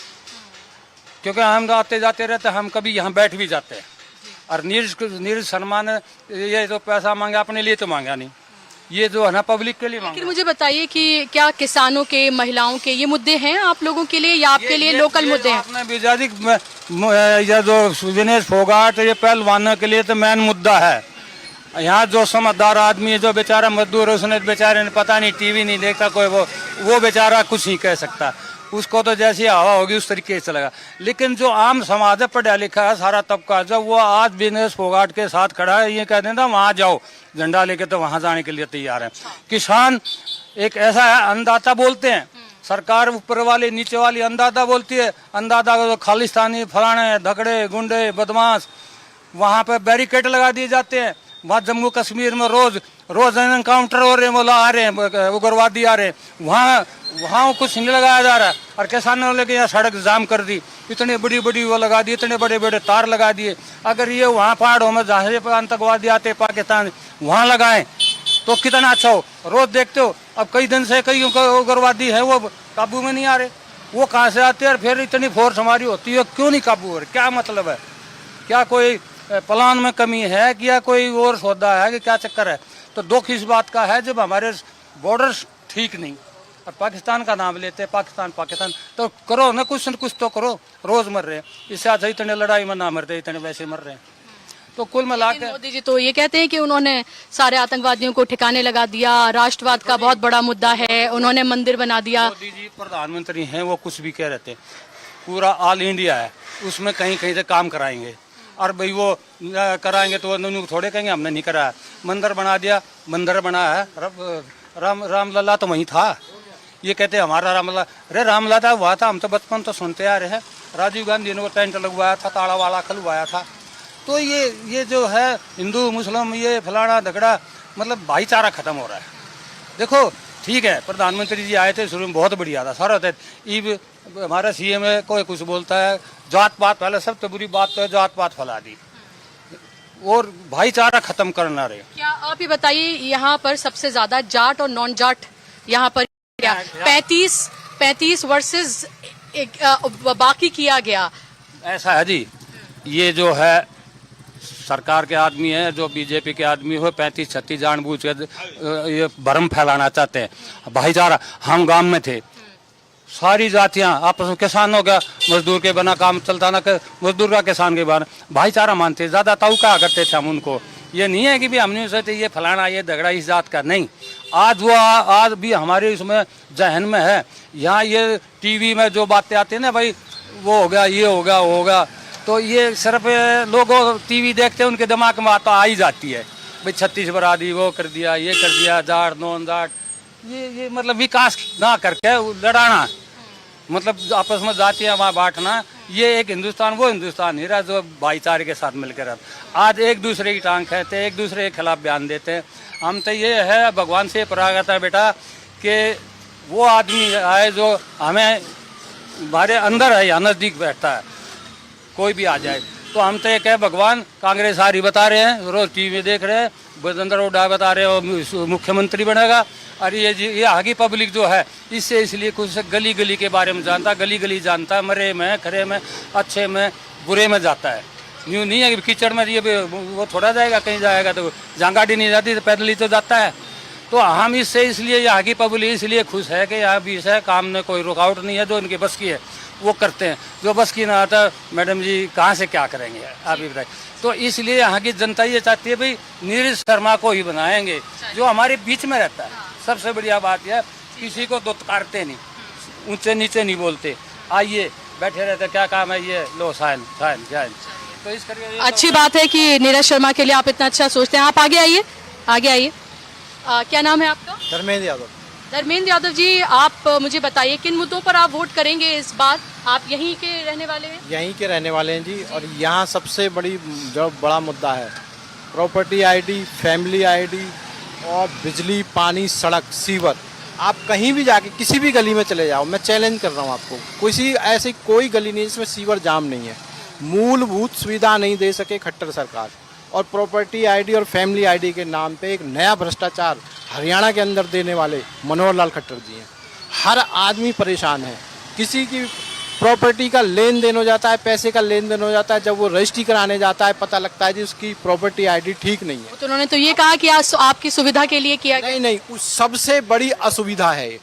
क्योंकि हम आते जाते रहते, हम कभी यहाँ बैठ भी जाते हैं। और नीरज शर्मा ने ये जो पैसा मांगा अपने लिए तो मांगा नहीं, ये जो है ना पब्लिक के लिए मांगा। लेकिन मुझे बताइए कि क्या किसानों के, महिलाओं के ये मुद्दे हैं आप लोगों के लिए या आपके लिए लोकल मुद्दे हैं? आपने विजाजी ये जो विनेश फोगाट, ये पहलवानों के लिए तो मेन मुद्दा है। यहाँ जो समझदार आदमी है, जो बेचारा मजदूर है, उसने बेचारे ने पता नहीं, टीवी नहीं देखता कोई, वो बेचारा कुछ नहीं कह सकता। उसको तो जैसी हवा होगी उस तरीके से चलेगा। लेकिन जो आम समाज है, पढ़ा लिखा है सारा तबका, जब वो आज विनेश फोगाट के साथ खड़ा है, ये कह देता वहाँ जाओ झंडा लेके, तो वहाँ जाने के लिए तैयार है। किसान एक ऐसा है, अन्नदाता बोलते हैं, सरकार ऊपर वाली नीचे वाली अन्नदाता बोलती है। अन्नदाता को तो खालिस्तानी, फलाने, धकड़े, गुंडे, बदमाश, वहाँ पे बैरिकेड लगा दिए जाते हैं। वहाँ जम्मू कश्मीर में रोज एनकाउंटर हो रहे हैं, वो आ रहे हैं, उग्रवादी आ रहे हैं, वहाँ कुछ नहीं लगाया जा रहा है। और किसानों ने यहाँ सड़क जाम कर दी, इतने बड़ी वो लगा दी, इतने बड़े तार लगा दिए। अगर ये वहाँ पहाड़ों में जहाँ से आतंकवादी आते पाकिस्तान, वहाँ लगाएं तो कितना अच्छा हो। रोज देखते हो अब कई दिन से कई उग्रवादी है वो काबू में नहीं आ रहे, वो कहाँ से आते हैं? और फिर इतनी फोर्स हमारी होती है, क्यों नहीं काबू हो रहे? क्या मतलब है? क्या कोई प्लान में कमी है कि या कोई और सौदा है कि क्या चक्कर है? तो दुख इस बात का है जब हमारे बॉर्डर्स ठीक नहीं और पाकिस्तान का नाम लेते हैं, पाकिस्तान तो करो ना, कुछ तो करो। रोज मर रहे हैं, इससे अच्छा इतने लड़ाई में ना मरते, इतने वैसे मर रहे हैं। तो कुल मिला के मोदी जी तो ये कहते हैं कि उन्होंने सारे आतंकवादियों को ठिकाने लगा दिया, राष्ट्रवाद का बहुत बड़ा मुद्दा है, उन्होंने मंदिर बना दिया। मोदी जी प्रधानमंत्री हैं, वो कुछ भी कह रहे थे, पूरा ऑल इंडिया है, उसमें कहीं से काम कराएंगे। और भाई वो कराएंगे तो उन्होंने थोड़े कहेंगे हमने नहीं कराया। मंदिर बना दिया, मंदिर बनाया है, रामलला तो वहीं था। ये कहते हमारा रामलला, अरे रामलला हुआ था, हम तो बचपन तो सुनते आ रहे हैं। राजीव गांधी ने वो टेंट लगवाया था, ताला वाला खुलवाया था। तो ये जो है हिंदू मुस्लिम ये फलाना झगड़ा, मतलब भाईचारा खत्म हो रहा है। देखो ठीक है, प्रधानमंत्री जी आए थे, शुरू में बहुत बढ़िया था, सारा होता है। हमारा सीएम है, कोई कुछ बोलता है, जात पात, पहले सबसे बुरी बात तो है जात पात फैला दी और भाईचारा खत्म करना रहे। क्या आप ये बताइए, यहाँ पर सबसे ज्यादा जाट और नॉन जाट यहाँ पर क्या 35 वर्सेस बाकी किया गया? ऐसा है जी, ये जो है सरकार के आदमी है, जो बीजेपी के आदमी हो, 35-36 जानबूझ के ये भ्रम फैलाना चाहते हैं। भाईचारा, हम गांव में थे, सारी जातियां आपस में, किसानों का मजदूर के बना काम चलता ना, मजदूर का किसान के बना, भाईचारा मानते, ज्यादा ताउका करते थे हम उनको। ये नहीं है कि भी हमने सोचते ये फलाना ये झगड़ा इस जात का, नहीं। आज भी हमारे इसमें जहन में है। यहाँ ये टीवी में जो बातें आती है ना, भाई वो हो गया, ये हो गया, वो होगा, तो ये सिर्फ लोग टीवी देखते हैं, उनके दिमाग में बात आ ही जाती है, भाई 36 बरादी वो कर दिया, ये कर दिया, जाट नॉन जाट, ये मतलब विकास ना करके लड़ाना, मतलब आपस में जातियाँ वहाँ बांटना। ये एक हिंदुस्तान वो हिंदुस्तान नहीं रहा जो भाईचारे के साथ मिलकर रहता। आज एक दूसरे की टांग कहते हैं, एक दूसरे के खिलाफ बयान देते हैं। हम तो ये है, भगवान से प्रार्थना है बेटा कि वो आदमी आए जो हमें हमारे अंदर है या नज़दीक बैठता है, कोई भी आ जाए। तो हम तो ये कहे भगवान, कांग्रेस सारी बता रहे हैं, रोज टीवी देख रहे हैं, बजेंद्र हुड्डा बता रहे हो मुख्यमंत्री बनेगा। और ये आगे पब्लिक जो है इससे इसलिए कुछ गली गली के बारे में जानता, गली गली जानता, मरे में, खरे में, अच्छे में, बुरे में जाता है। यूँ नहीं है कि कीचड़ में ये वो थोड़ा जाएगा, कहीं जाएगा तो जहाँ गाड़ी नहीं जाती तो पैदल ही तो जाता है। तो हम इससे इसलिए यहाँ की पब्लिक इसलिए खुश है कि यहाँ बीच है, काम में कोई रुकावट नहीं है, जो इनके बस की है वो करते हैं, जो बस की ना आता मैडम जी कहाँ से क्या करेंगे आप ही बताइए। तो इसलिए यहाँ की जनता ये चाहती है भाई नीरज शर्मा को ही बनाएंगे, जो हमारे बीच में रहता है। सबसे बढ़िया बात यह, किसी को दुत्कारते नहीं, ऊंचे नीचे नहीं बोलते, आइए बैठे रहते, क्या काम है, ये लो साइन। तो इस करके अच्छी बात है कि नीरज शर्मा के लिए आप इतना अच्छा सोचते हैं। आप आगे आइए, आगे आइए। क्या नाम है आपका? धर्मेंद्र यादव। धर्मेंद्र यादव जी, आप मुझे बताइए किन मुद्दों पर आप वोट करेंगे इस बार? आप यहीं के रहने वाले हैं? यहीं के रहने वाले हैं जी। और यहाँ सबसे बड़ा मुद्दा है प्रॉपर्टी आईडी, फैमिली आईडी और बिजली, पानी, सड़क, सीवर। आप कहीं भी जाके किसी भी गली में चले जाओ, मैं चैलेंज कर रहा हूँ आपको, किसी ऐसी कोई गली नहीं जिसमें सीवर जाम नहीं है। मूलभूत सुविधा नहीं दे सके खट्टर सरकार। और प्रॉपर्टी आईडी और फैमिली आईडी के नाम पे एक नया भ्रष्टाचार हरियाणा के अंदर देने वाले मनोहर लाल खट्टर जी हैं। हर आदमी परेशान है। किसी की प्रॉपर्टी का लेन देन हो जाता है, पैसे का लेन देन हो जाता है, जब वो रजिस्ट्री कराने जाता है पता लगता है जी उसकी प्रॉपर्टी आईडी ठीक नहीं है। तो उन्होंने तो ये कहा कि आज आपकी सुविधा के लिए किया गया। नहीं, उस सबसे बड़ी असुविधा है।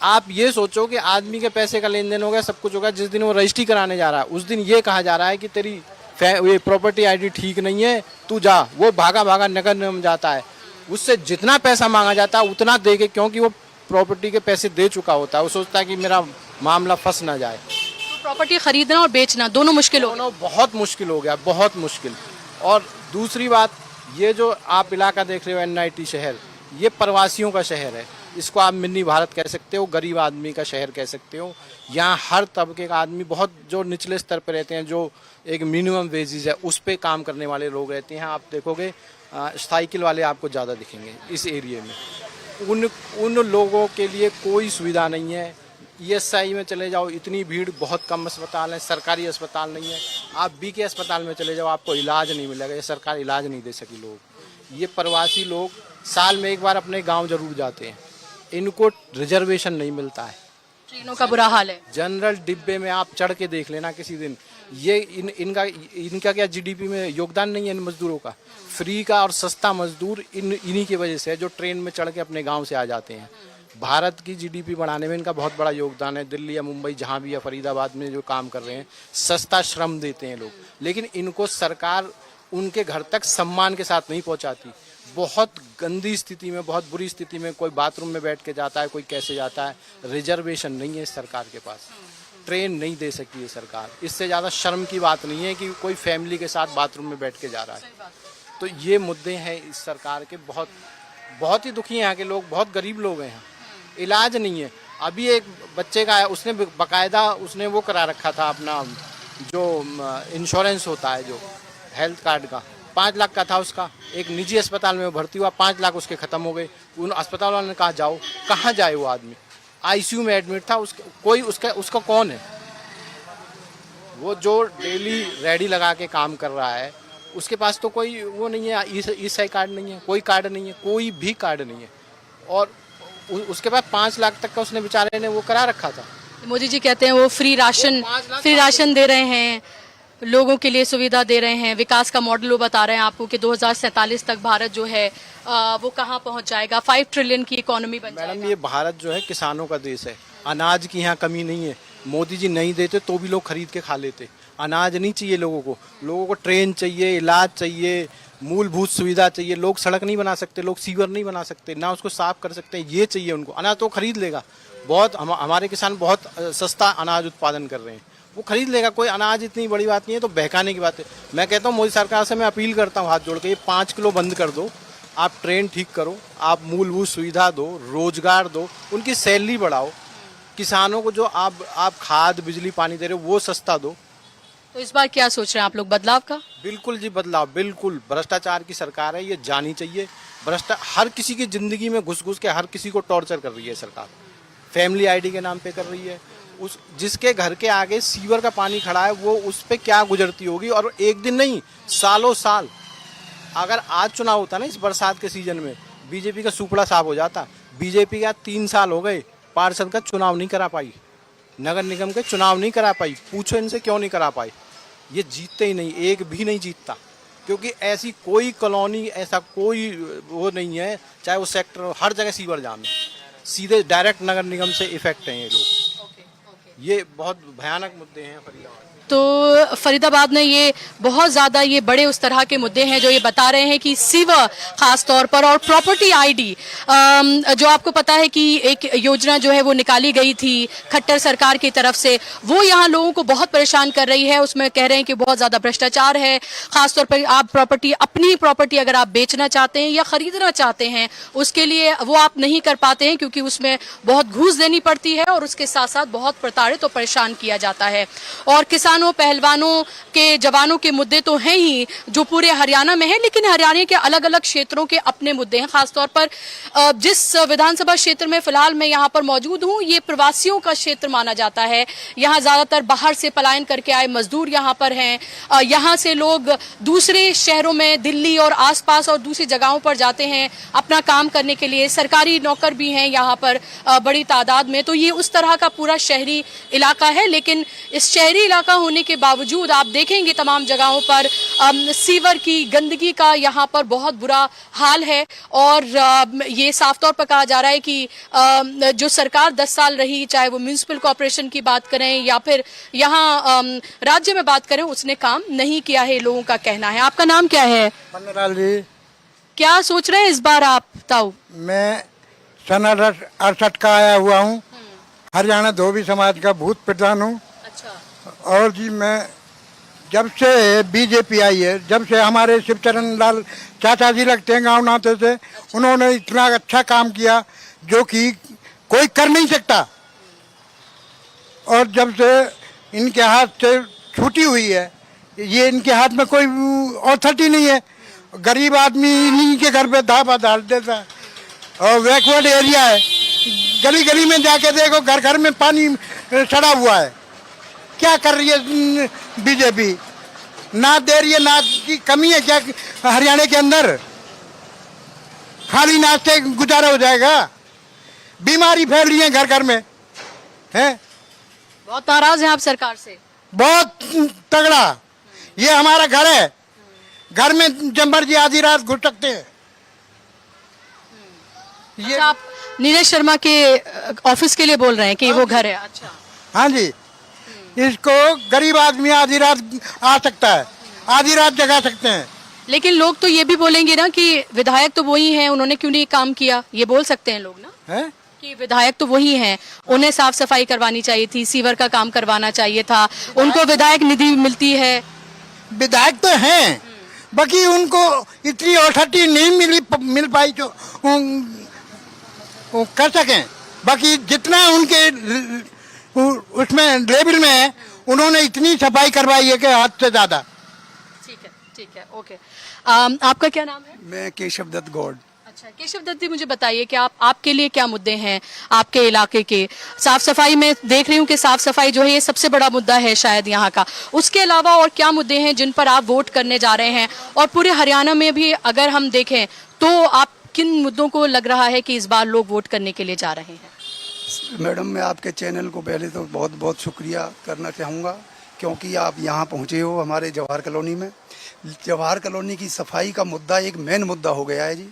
आप ये सोचो कि आदमी के पैसे का लेन देन हो गया, सब कुछ हो गया, जिस दिन वो रजिस्ट्री कराने जा रहा है उस दिन ये कहा जा रहा है कि तेरी ये प्रॉपर्टी आईडी ठीक नहीं है, तू जा। वो भागा भागा नगर निगम जाता है, उससे जितना पैसा मांगा जाता है उतना दे के, क्योंकि वो प्रॉपर्टी के पैसे दे चुका होता है, वो सोचता है कि मेरा मामला फंस ना जाए। तो प्रॉपर्टी खरीदना और बेचना दोनों मुश्किल हो दोनों बहुत मुश्किल हो गया, बहुत मुश्किल। और दूसरी बात, ये जो आप इलाका देख रहे हो NIT शहर, ये प्रवासियों का शहर है। इसको आप मिनी भारत कह सकते हो, गरीब आदमी का शहर कह सकते हो। यहाँ हर तबके का आदमी, बहुत जो निचले स्तर पर रहते हैं, जो एक मिनिमम वेजेस है उस पे काम करने वाले लोग रहते हैं। आप देखोगे साइकिल वाले आपको ज़्यादा दिखेंगे इस एरिया में। उन लोगों के लिए कोई सुविधा नहीं है। ESI में चले जाओ, इतनी भीड़, बहुत कम अस्पताल है, सरकारी अस्पताल नहीं है। आप BK अस्पताल में चले जाओ, आपको इलाज नहीं मिलेगा, ये सरकार इलाज नहीं दे सकी। लोग, ये प्रवासी लोग साल में एक बार अपने गांव जरूर जाते हैं, इनको रिजर्वेशन नहीं मिलता है। ट्रेनों का बुरा हाल है। जनरल डिब्बे में आप चढ़ के देख लेना किसी दिन। ये इनका क्या GDP में योगदान नहीं है इन मजदूरों का? फ्री का और सस्ता मजदूर इन्हीं की वजह से है, जो ट्रेन में चढ़ के अपने गांव से आ जाते हैं। भारत की GDP बढ़ाने में इनका बहुत बड़ा योगदान है। दिल्ली या मुंबई, जहां भी या फरीदाबाद में जो काम कर रहे हैं, सस्ता श्रम देते हैं लोग, लेकिन इनको सरकार उनके घर तक सम्मान के साथ नहीं पहुंचाती। बहुत गंदी स्थिति में, बहुत बुरी स्थिति में, कोई बाथरूम में बैठ के जाता है, कोई कैसे जाता है। रिजर्वेशन नहीं है इस सरकार के पास, ट्रेन नहीं दे सकी है सरकार। इससे ज़्यादा शर्म की बात नहीं है कि कोई फैमिली के साथ बाथरूम में बैठ के जा रहा है। तो ये मुद्दे हैं इस सरकार के, बहुत ही दुखी हैं यहाँ के लोग, बहुत गरीब लोग हैं यहाँ। इलाज नहीं है। अभी एक बच्चे का है, उसने बाकायदा उसने वो करा रखा था अपना जो इंश्योरेंस होता है, जो हेल्थ कार्ड का, 5 लाख का था उसका। एक निजी अस्पताल में भर्ती हुआ, 5 लाख उसके खत्म हो गए। उन अस्पताल वालों ने कहा जाओ, कहाँ जाए वो आदमी? ICU में एडमिट था, उसका कौन है? वो जो डेली रेडी लगा के काम कर रहा है, उसके पास तो कोई वो नहीं है, ESI कार्ड नहीं है, कोई कार्ड नहीं है, कोई भी कार्ड नहीं है। और उसके बाद 5 लाख तक का उसने बेचारे ने वो करा रखा था। मोदी जी कहते हैं वो फ्री राशन दे रहे हैं, लोगों के लिए सुविधा दे रहे हैं, विकास का मॉडल वो बता रहे हैं आपको कि 2047 तक भारत जो है वो कहाँ पहुँच जाएगा, 5 ट्रिलियन की इकोनॉमी बन जाएगा। मैडम, ये भारत जो है किसानों का देश है। अनाज की यहाँ कमी नहीं है। मोदी जी नहीं देते तो भी लोग खरीद के खा लेते। अनाज नहीं चाहिए लोगों को ट्रेन चाहिए, इलाज चाहिए, मूलभूत सुविधा चाहिए। लोग सड़क नहीं बना सकते, लोग सीवर नहीं बना सकते, ना उसको साफ कर सकते। ये चाहिए उनको। अनाज तो खरीद लेगा। बहुत हमारे किसान बहुत सस्ता अनाज उत्पादन कर रहे हैं, वो खरीद लेगा। कोई अनाज इतनी बड़ी बात नहीं है, तो बहकाने की बात है। मैं कहता हूँ मोदी सरकार से मैं अपील करता हूँ हाथ जोड़ के, ये 5 किलो बंद कर दो, आप ट्रेन ठीक करो, आप मूलभूत सुविधा दो, रोजगार दो, उनकी सैलरी बढ़ाओ। किसानों को जो आप खाद, बिजली, पानी दे रहे हो वो सस्ता दो। तो इस बार क्या सोच रहे हैं आप लोग, बदलाव का? बिल्कुल जी, बदलाव बिल्कुल। भ्रष्टाचार की सरकार है, ये जानी चाहिए। हर किसी की जिंदगी में घुस के हर किसी को टॉर्चर कर रही है सरकार। फैमिली आईडी के नाम पे कर रही है। जिसके घर के आगे सीवर का पानी खड़ा है, वो उस पे क्या गुजरती होगी। और एक दिन नहीं, सालों साल। अगर आज चुनाव होता ना इस बरसात के सीजन में, बीजेपी का सुपड़ा साफ हो जाता। बीजेपी का 3 साल हो गए, पार्षद का चुनाव नहीं करा पाई, नगर निगम के चुनाव नहीं करा पाई। पूछो इनसे क्यों नहीं करा पाई। ये जीतते ही नहीं, एक भी नहीं जीतता, क्योंकि ऐसी कोई कॉलोनी, ऐसा कोई वो नहीं है, चाहे वो सेक्टर, हर जगह सीवर जाम है। सीधे डायरेक्ट नगर निगम से इफेक्ट हैं ये लोग। ये बहुत भयानक मुद्दे हैं फरीदाबाद में। तो फरीदाबाद में ये बहुत ज़्यादा ये बड़े उस तरह के मुद्दे हैं जो ये बता रहे हैं कि सीवर खास तौर पर और प्रॉपर्टी आईडी, जो आपको पता है कि एक योजना जो है वो निकाली गई थी खट्टर सरकार की तरफ से, वो यहाँ लोगों को बहुत परेशान कर रही है। उसमें कह रहे हैं कि बहुत ज़्यादा भ्रष्टाचार है। खासतौर पर आप अपनी प्रॉपर्टी अगर आप बेचना चाहते हैं या खरीदना चाहते हैं, उसके लिए वो आप नहीं कर पाते हैं क्योंकि उसमें बहुत घूस देनी पड़ती है और उसके साथ साथ बहुत प्रताड़ित और परेशान किया जाता है। और किसानों, पहलवानों के, जवानों के मुद्दे तो हैं ही जो पूरे हरियाणा में है, लेकिन हरियाणा के अलग अलग क्षेत्रों के अपने मुद्दे हैं। खासतौर पर जिस विधानसभा क्षेत्र में फिलहाल मैं यहाँ पर मौजूद हूँ, ये प्रवासियों का क्षेत्र माना जाता है। यहाँ ज्यादातर बाहर से पलायन करके आए मजदूर यहाँ पर हैं। यहाँ से लोग दूसरे शहरों में, दिल्ली और आसपास और दूसरी जगहों पर जाते हैं अपना काम करने के लिए। सरकारी नौकर भी हैं यहाँ पर बड़ी तादाद में। तो ये उस तरह का पूरा शहरी इलाका है, लेकिन इस शहरी इलाका होने के बावजूद आप देखेंगे तमाम जगहों पर सीवर की गंदगी का यहाँ पर बहुत बुरा हाल है। और ये साफ तौर पर कहा जा रहा है कि जो सरकार 10 साल रही, चाहे वो म्यूनिसिपल कॉर्पोरेशन की बात करें या फिर यहाँ राज्य में बात करें, उसने काम नहीं किया है, लोगों का कहना है। आपका नाम क्या है? पन्नालाल जी। क्या सोच रहे हैं इस बार आप ताऊ? मैं सन 68 का आया हुआ हूँ, हरियाणा धोबी समाज का भूत प्रधान हूँ। अच्छा। और जी मैं जब से बीजेपी आई है, जब से हमारे शिवचरण लाल चाचा जी लगते हैं गांव नाते से, उन्होंने इतना अच्छा काम किया जो कि कोई कर नहीं सकता। और जब से इनके हाथ से छूटी हुई है, ये इनके हाथ में कोई अथॉरिटी नहीं है। गरीब आदमी इन्हीं के घर पे धापा डाल देता है। और बैकवर्ड एरिया है, गली गली में जाके देखो, घर घर में पानी सड़ा हुआ है। क्या कर रही है बीजेपी? ना दे रही है, ना की कमी है क्या हरियाणा के अंदर? खाली नाच से गुजारा हो जाएगा? बीमारी फैल रही है घर घर में, है? बहुत नाराज हैं आप सरकार से? बहुत तगड़ा। ये हमारा घर है, घर में जब मर्जी आधी रात घुस सकते हैं। ये अच्छा, आप नीरज शर्मा के ऑफिस के लिए बोल रहे हैं कि वो घर है? अच्छा। हाँ जी, इसको गरीब आदमी आधी रात आ सकता है, आधी रात जगा सकते हैं। लेकिन लोग तो ये भी बोलेंगे ना कि विधायक तो वही हैं, उन्होंने क्यों नहीं काम किया? ये बोल सकते हैं लोग ना, है? कि विधायक तो वही हैं, उन्हें साफ सफाई करवानी चाहिए थी, सीवर का काम करवाना चाहिए था, उनको विधायक निधि मिलती है। विधायक तो हैं, बाकी उनको इतनी अथॉरिटी नहीं मिल पाई जो वो कर सकें। बाकी जितना उनके उसमें लेवल में है, उन्होंने इतनी सफाई करवाई है कि हद से ज्यादा। ठीक है, ओके। आपका क्या नाम है? मैं केशव दत्त गौड़। अच्छा, केशव दत्त जी, मुझे बताइए कि आपके लिए क्या मुद्दे हैं आपके इलाके के? साफ सफाई में देख रही हूँ कि साफ सफाई जो है ये सबसे बड़ा मुद्दा है शायद यहाँ का। उसके अलावा और क्या मुद्दे हैं जिन पर आप वोट करने जा रहे हैं? और पूरे हरियाणा में भी अगर हम देखें तो आप किन मुद्दों को लग रहा है कि इस बार लोग वोट करने के लिए जा रहे हैं? मैडम, मैं आपके चैनल को पहले तो बहुत बहुत शुक्रिया करना चाहूँगा, क्योंकि आप यहाँ पहुँचे हो हमारे जवाहर कॉलोनी में। जवाहर कॉलोनी की सफाई का मुद्दा एक मेन मुद्दा हो गया है जी।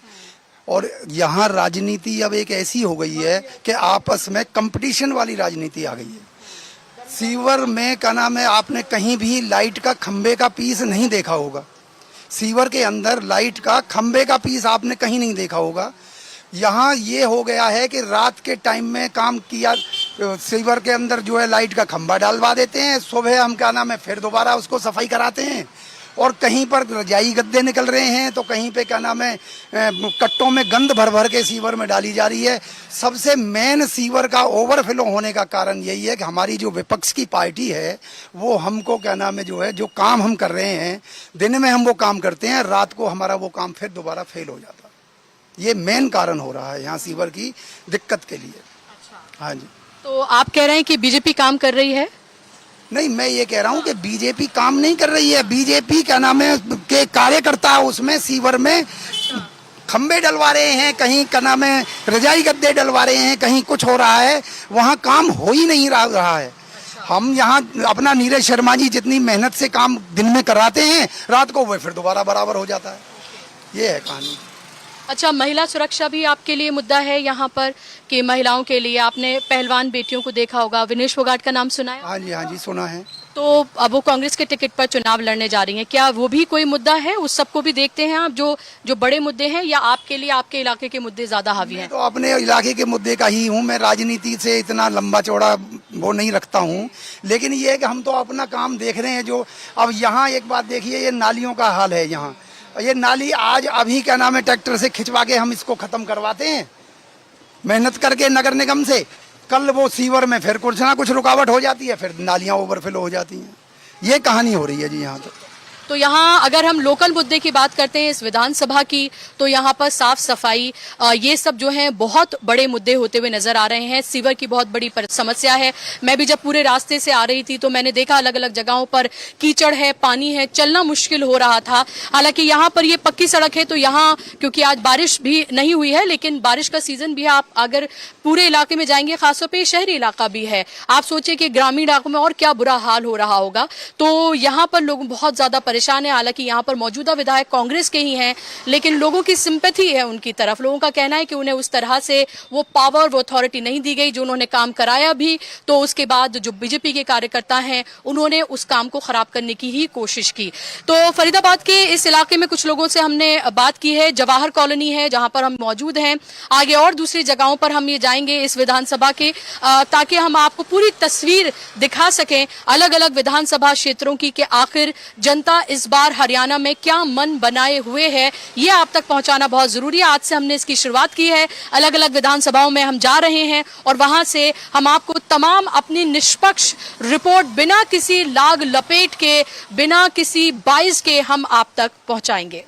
और यहाँ राजनीति अब एक ऐसी हो गई है कि आपस में कंपटीशन वाली राजनीति आ गई है। सीवर में क्या नाम है, आपने कहीं भी लाइट का खंबे का पीस नहीं देखा होगा। सीवर के अंदर लाइट का खंबे का पीस आपने कहीं नहीं देखा होगा। यहाँ ये हो गया है कि रात के टाइम में काम किया, सीवर के अंदर जो है लाइट का खंबा डालवा देते हैं, सुबह हम क्या नाम है फिर दोबारा उसको सफाई कराते हैं। और कहीं पर रजाई गद्दे निकल रहे हैं, तो कहीं पे क्या नाम है कट्टों में गंद भर भर के सीवर में डाली जा रही है। सबसे मेन सीवर का ओवरफ्लो होने का कारण यही है कि हमारी जो विपक्ष की पार्टी है वो हमको क्या नाम है जो है, जो काम हम कर रहे हैं, दिन में हम वो काम करते हैं, रात को हमारा वो काम फिर दोबारा फेल हो जाता है। ये मेन कारण हो रहा है यहाँ सीवर की दिक्कत के लिए। अच्छा। हाँ जी। तो आप कह रहे हैं कि बीजेपी काम कर रही है? नहीं, मैं ये कह रहा हूँ कि बीजेपी काम नहीं कर रही है। बीजेपी क्या नाम है के कार्यकर्ता उसमें सीवर में खंबे डलवा रहे हैं, कहीं क्या नाम है रजाई गद्दे डलवा रहे हैं, कहीं कुछ हो रहा है, वहाँ काम हो ही नहीं रहा है। हम यहाँ अपना नीरज शर्मा जी जितनी मेहनत से काम दिन में कराते हैं, रात को वो फिर दोबारा बराबर हो जाता है। ये है कहानी। अच्छा, महिला सुरक्षा भी आपके लिए मुद्दा है यहाँ पर कि महिलाओं के लिए? आपने पहलवान बेटियों को देखा होगा, विनेश फोगाट का नाम सुना है? हाँ जी, हाँ जी, सुना है। तो अब वो कांग्रेस के टिकट पर चुनाव लड़ने जा रही हैं, क्या वो भी कोई मुद्दा है? उस सबको भी देखते हैं आप, जो बड़े मुद्दे हैं, या आपके लिए आपके इलाके के मुद्दे ज्यादा हावी हैं? तो अपने इलाके के मुद्दे का ही हूँ मैं, राजनीति से इतना लंबा चौड़ा वो नहीं रखता हूँ, लेकिन ये है कि हम तो अपना काम देख रहे हैं। जो अब यहाँ एक बात देखिए, ये नालियों का हाल है यहाँ, ये नाली आज अभी क्या नाम है ट्रैक्टर से खिंचवा के हम इसको खत्म करवाते हैं मेहनत करके नगर निगम से, कल वो सीवर में फिर कुछ ना कुछ रुकावट हो जाती है, फिर नालियां ओवरफ्लो हो जाती हैं। ये कहानी हो रही है जी यहाँ तो यहाँ अगर हम लोकल मुद्दे की बात करते हैं इस विधानसभा की, तो यहाँ पर साफ सफाई ये सब जो है बहुत बड़े मुद्दे होते हुए नजर आ रहे हैं। सीवर की बहुत बड़ी समस्या है। मैं भी जब पूरे रास्ते से आ रही थी तो मैंने देखा अलग अलग जगहों पर कीचड़ है, पानी है, चलना मुश्किल हो रहा था। हालांकि यहाँ पर ये पक्की सड़क है, तो यहाँ क्योंकि आज बारिश भी नहीं हुई है, लेकिन बारिश का सीजन भी है, आप अगर पूरे इलाके में जाएंगे, खासतौर पर शहरी इलाका भी है, आप सोचिए कि ग्रामीण इलाकों में और क्या बुरा हाल हो रहा होगा। तो यहाँ पर लोग बहुत ज्यादा परेशान है। हालांकि यहाँ पर मौजूदा विधायक कांग्रेस के ही हैं, लेकिन लोगों की सिंपैथी है उनकी तरफ। लोगों का कहना है कि उन्हें उस तरह से वो पावर, वो अथॉरिटी नहीं दी गई जो उन्होंने काम कराया भी, तो उसके बाद जो बीजेपी के कार्यकर्ता हैं उन्होंने उस काम को खराब करने की ही कोशिश की। तो फरीदाबाद के इस इलाके में कुछ लोगों से हमने बात की है। जवाहर कॉलोनी है जहां पर हम मौजूद हैं, आगे और दूसरी जगहों पर हम ये जाएंगे इस विधानसभा के, ताकि हम आपको पूरी तस्वीर दिखा सकें अलग अलग विधानसभा क्षेत्रों की, कि आखिर जनता इस बार हरियाणा में क्या मन बनाए हुए है, ये आप तक पहुंचाना बहुत जरूरी है। आज से हमने इसकी शुरुआत की है, अलग अलग विधानसभाओं में हम जा रहे हैं और वहां से हम आपको तमाम अपनी निष्पक्ष रिपोर्ट बिना किसी लाग लपेट के, बिना किसी बाइस के हम आप तक पहुंचाएंगे।